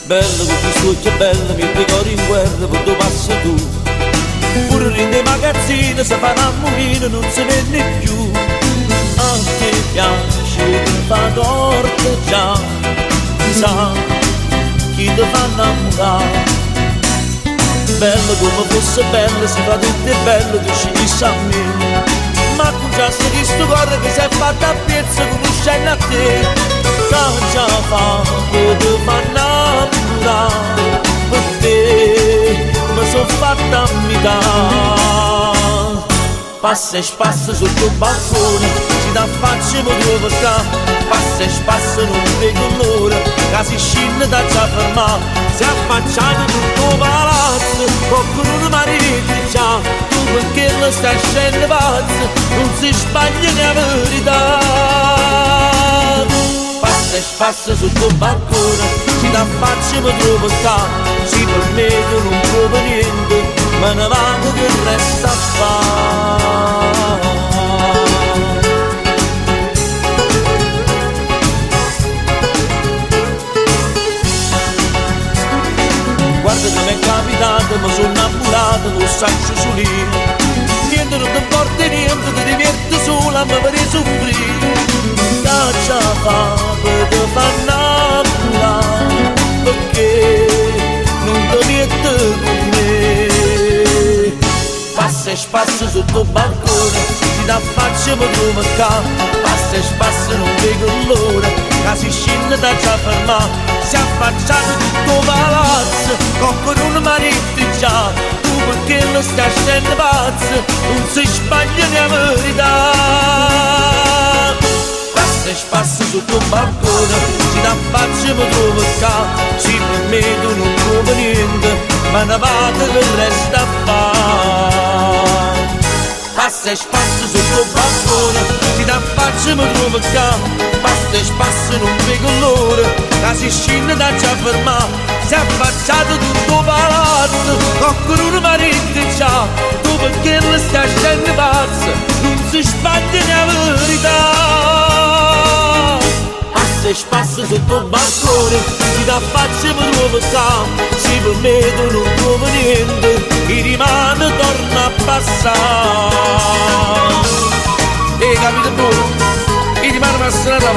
Bello con i suoi che bello, mi ricordo in guerra quando passi tu. Pure in dei magazzini si fa una mulina, non si vede più. A te piace, ti fa torto già, sa chi ti fa innamorare. Bello come fosse bello, si fa tutto bello che ci dice a me. Ma con già sto di sto cuore che si è fatta a pezzo conoscendo a te. Già fa, che ti fa innamorare. Per te mi sono fatta a metà. Passa e spassa sotto il balcone, si dà faccia e mi trovo qua. Passa e spassa non vedo l'ora, che si scende da già fermare. Si è affacciato tutto palazzo, qualcuno mi rivede già. Tu perché lo stai scendendo pazzo, non si sbaglia né la verità. Passa e spassa sotto il balcone, si dà faccia e mi trovo qua. Si per me che non provo niente, ma ne vado che resta a fare. Guarda che mi è capitato, mi sono innamorato, lo saccio solino. Niente non ti porta niente, ti diverte sola, mi farei soffrire. Caccia fa, ti fa innamorare, perché non ti mette con me. Passa e spassa sotto il balcone, si dà faccia e mi trovo qua. Passa e spassa non vedo l'ora, che si scende da già fermare. Si è affacciato tutto palazzo, qualcuno mi ride già. Tu perché lo stai scendendo pazzo, non si sbaglia né la verità. Passa e spassa sotto il balcone, si dà faccia e mi trovo qua. Si per me tu non trovo niente, ma ne vado che resta a fare. Passa e spassa sotto il balcone, si dà faccia e mi trovo qua. Passa e spassa non vedo l'ora, che si scende da già fermare. Si è affacciato tutto palazzo, qualcuno mi ride già. Tu perché lo stai scendendo pazzo, non si sbaglia né la verità. Passa e spassa sotto il balcone, si dà faccia e mi trovo qua. Si per me tu non trovo niente, chi rimane torna a passare. Capite voi? Chi rimane una strada